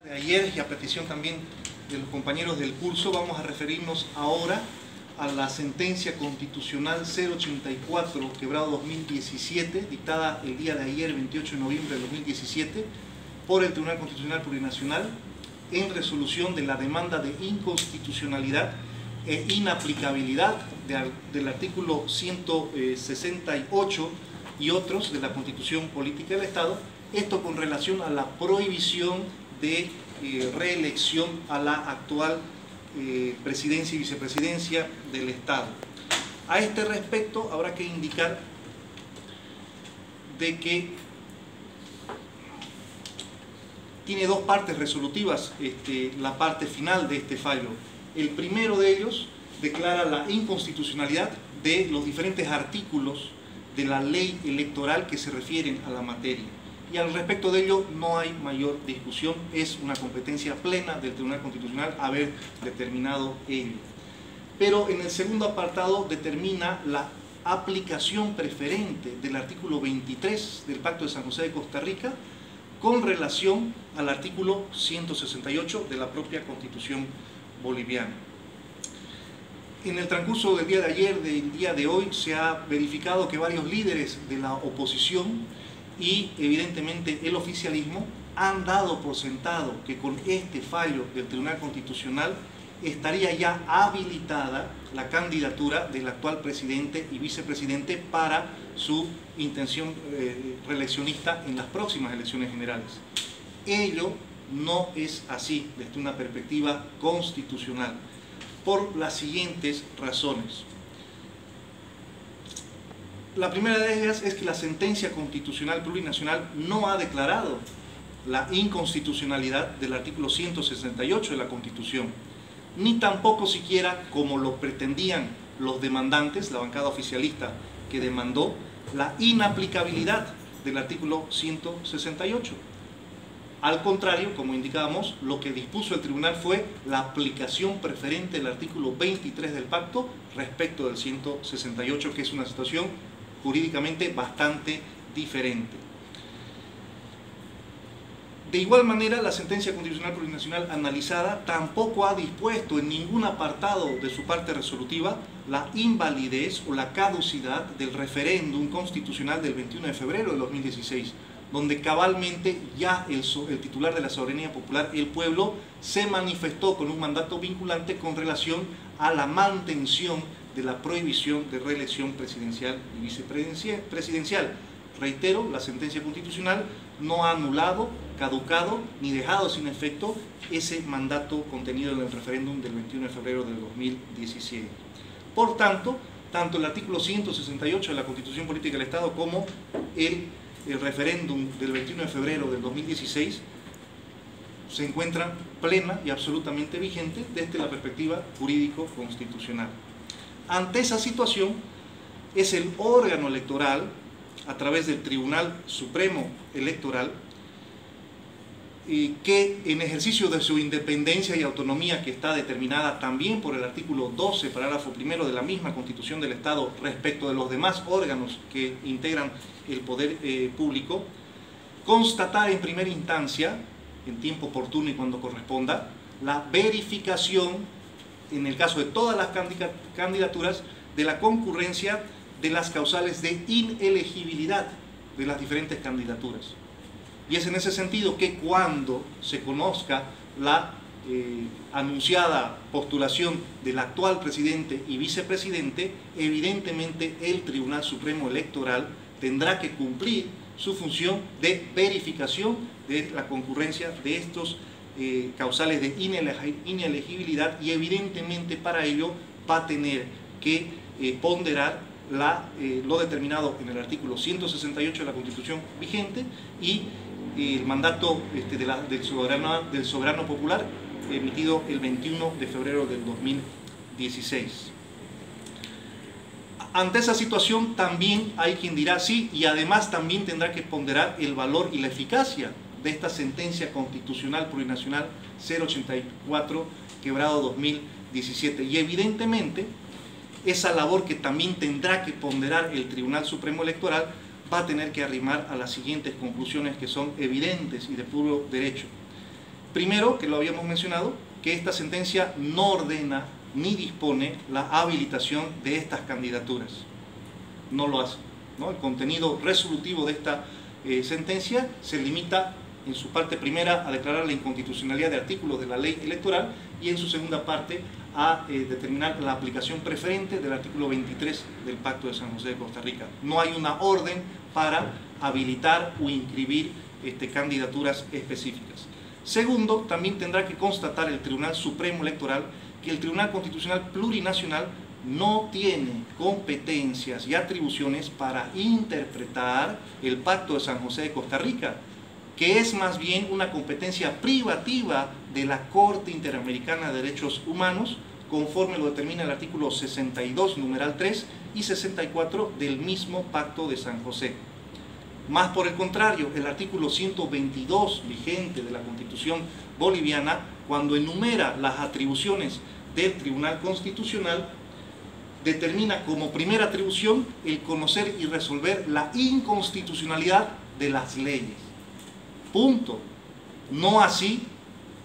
De ayer y a petición también de los compañeros del curso, vamos a referirnos ahora a la sentencia constitucional 084, quebrado 2017, dictada el día de ayer, 28 de noviembre de 2017, por el Tribunal Constitucional Plurinacional en resolución de la demanda de inconstitucionalidad e inaplicabilidad del artículo 168 y otros de la Constitución Política del Estado, esto con relación a la prohibición de reelección a la actual presidencia y vicepresidencia del Estado. A este respecto habrá que indicar de que tiene dos partes resolutivas la parte final de este fallo. El primero de ellos declara la inconstitucionalidad de los diferentes artículos de la ley electoral que se refieren a la materia. Y al respecto de ello no hay mayor discusión, es una competencia plena del Tribunal Constitucional haber determinado ello. Pero en el segundo apartado determina la aplicación preferente del artículo 23 del Pacto de San José de Costa Rica con relación al artículo 168 de la propia Constitución boliviana. En el transcurso del día de ayer, del día de hoy, se ha verificado que varios líderes de la oposición y evidentemente el oficialismo han dado por sentado que con este fallo del Tribunal Constitucional estaría ya habilitada la candidatura del actual presidente y vicepresidente para su intención reeleccionista en las próximas elecciones generales. Ello no es así desde una perspectiva constitucional, por las siguientes razones. La primera de ellas es que la sentencia constitucional plurinacional no ha declarado la inconstitucionalidad del artículo 168 de la Constitución, ni tampoco siquiera, como lo pretendían los demandantes, la bancada oficialista que demandó, la inaplicabilidad del artículo 168. Al contrario, como indicábamos, lo que dispuso el tribunal fue la aplicación preferente del artículo 23 del pacto respecto del 168, que es una situación jurídicamente bastante diferente. De igual manera, la sentencia constitucional plurinacional analizada tampoco ha dispuesto en ningún apartado de su parte resolutiva la invalidez o la caducidad del referéndum constitucional del 21 de febrero de 2016, donde cabalmente ya el titular de la soberanía popular, el pueblo, se manifestó con un mandato vinculante con relación a la mantención de la prohibición de reelección presidencial y vicepresidencial. Reitero, la sentencia constitucional no ha anulado, caducado ni dejado sin efecto ese mandato contenido en el referéndum del 21 de febrero del 2017. Por tanto, tanto el artículo 168 de la Constitución Política del Estado como el referéndum del 21 de febrero del 2016 se encuentran plena y absolutamente vigentes desde la perspectiva jurídico-constitucional. Ante esa situación, es el órgano electoral, a través del Tribunal Supremo Electoral, que en ejercicio de su independencia y autonomía, que está determinada también por el artículo 12, parágrafo primero de la misma Constitución del Estado respecto de los demás órganos que integran el poder público, constatar en primera instancia, en tiempo oportuno y cuando corresponda, la verificación, en el caso de todas las candidaturas, de la concurrencia de las causales de inelegibilidad de las diferentes candidaturas. Y es en ese sentido que cuando se conozca la anunciada postulación del actual presidente y vicepresidente, evidentemente el Tribunal Supremo Electoral tendrá que cumplir su función de verificación de la concurrencia de estos causales de inelegibilidad, y evidentemente para ello va a tener que ponderar lo determinado en el artículo 168 de la Constitución vigente y el mandato del soberano popular emitido el 21 de febrero del 2016. Ante esa situación también hay quien dirá sí, y además también tendrá que ponderar el valor y la eficacia de esta sentencia constitucional plurinacional 084 quebrado 2017, y evidentemente esa labor que también tendrá que ponderar el Tribunal Supremo Electoral va a tener que arrimar a las siguientes conclusiones que son evidentes y de puro derecho. Primero, que lo habíamos mencionado, que esta sentencia no ordena ni dispone la habilitación de estas candidaturas. No lo hace, ¿no? El contenido resolutivo de esta sentencia se limita en su parte primera a declarar la inconstitucionalidad de artículos de la ley electoral y en su segunda parte a determinar la aplicación preferente del artículo 23 del Pacto de San José de Costa Rica. No hay una orden para habilitar o inscribir candidaturas específicas. Segundo, también tendrá que constatar el Tribunal Supremo Electoral que el Tribunal Constitucional Plurinacional no tiene competencias y atribuciones para interpretar el Pacto de San José de Costa Rica, que es más bien una competencia privativa de la Corte Interamericana de Derechos Humanos, conforme lo determina el artículo 62, numeral 3 y 64 del mismo Pacto de San José. Más por el contrario, el artículo 122 vigente de la Constitución boliviana, cuando enumera las atribuciones del Tribunal Constitucional, determina como primera atribución el conocer y resolver la inconstitucionalidad de las leyes. Punto. No así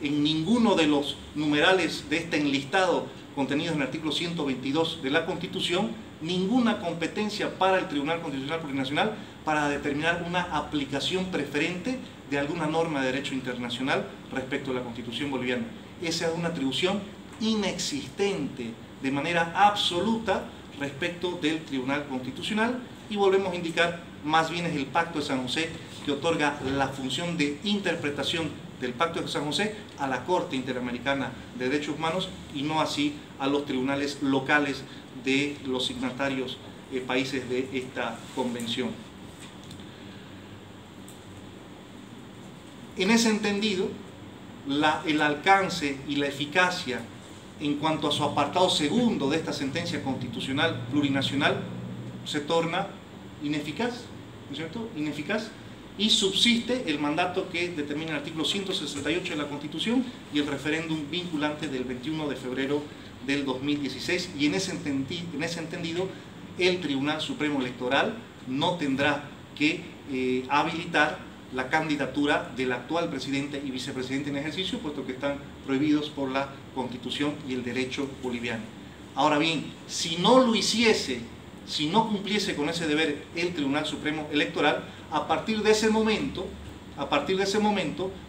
en ninguno de los numerales de este enlistado contenidos en el artículo 122 de la Constitución, ninguna competencia para el Tribunal Constitucional Plurinacional para determinar una aplicación preferente de alguna norma de derecho internacional respecto a la Constitución boliviana. Esa es una atribución inexistente de manera absoluta respecto del Tribunal Constitucional, y volvemos a indicar, más bien es el Pacto de San José que otorga la función de interpretación del Pacto de San José a la Corte Interamericana de Derechos Humanos y no así a los tribunales locales de los signatarios países de esta convención. En ese entendido, el alcance y la eficacia en cuanto a su apartado segundo de esta sentencia constitucional plurinacional se torna ineficaz, ¿no es cierto? Ineficaz, y subsiste el mandato que determina el artículo 168 de la Constitución y el referéndum vinculante del 21 de febrero del 2016, y en ese entendido el Tribunal Supremo Electoral no tendrá que habilitar la candidatura del actual presidente y vicepresidente en ejercicio, puesto que están prohibidos por la Constitución y el derecho boliviano. Ahora bien, si no lo hiciese, si no cumpliese con ese deber el Tribunal Supremo Electoral, a partir de ese momento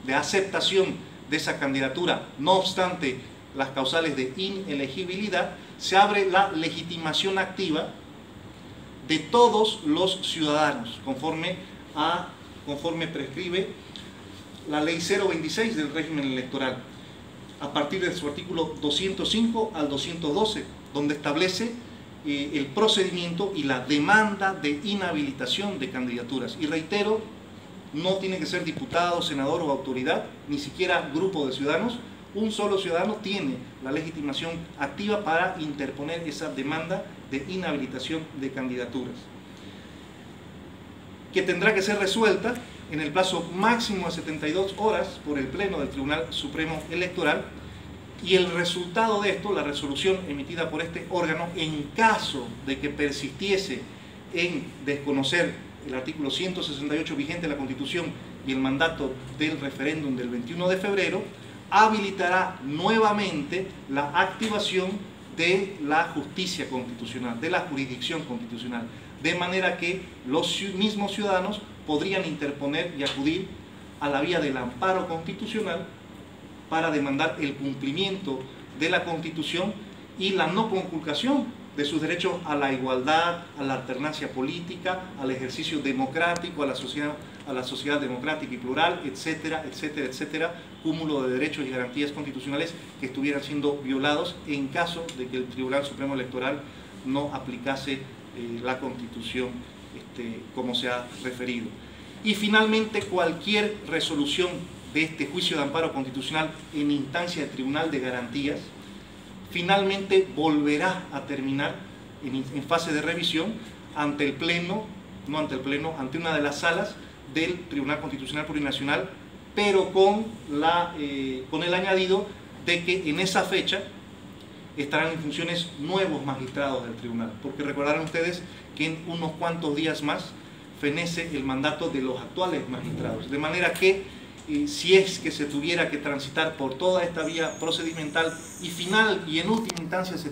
de aceptación de esa candidatura, no obstante las causales de inelegibilidad, se abre la legitimación activa de todos los ciudadanos, conforme prescribe la Ley 026 del régimen electoral, a partir de su artículo 205 al 212, donde establece el procedimiento y la demanda de inhabilitación de candidaturas. Y reitero, no tiene que ser diputado, senador o autoridad, ni siquiera grupo de ciudadanos. Un solo ciudadano tiene la legitimación activa para interponer esa demanda de inhabilitación de candidaturas, que tendrá que ser resuelta en el plazo máximo de 72 horas por el Pleno del Tribunal Supremo Electoral, y el resultado de esto, la resolución emitida por este órgano, en caso de que persistiese en desconocer el artículo 168 vigente de la Constitución y el mandato del referéndum del 21 de febrero, habilitará nuevamente la activación de la justicia constitucional, de la jurisdicción constitucional, de manera que los mismos ciudadanos podrían interponer y acudir a la vía del amparo constitucional para demandar el cumplimiento de la Constitución y la no conculcación de sus derechos a la igualdad, a la alternancia política, al ejercicio democrático, a la sociedad democrática y plural, etcétera, etcétera, etcétera, cúmulo de derechos y garantías constitucionales que estuvieran siendo violados en caso de que el Tribunal Supremo Electoral no aplicase la Constitución como se ha referido. Y finalmente, cualquier resolución de este juicio de amparo constitucional en instancia de Tribunal de Garantías finalmente volverá a terminar en fase de revisión ante el Pleno, no ante el Pleno, ante una de las salas del Tribunal Constitucional Plurinacional, pero con el añadido de que en esa fecha estarán en funciones nuevos magistrados del tribunal, porque recordarán ustedes que en unos cuantos días más fenece el mandato de los actuales magistrados, de manera que si es que se tuviera que transitar por toda esta vía procedimental y final y en última instancia se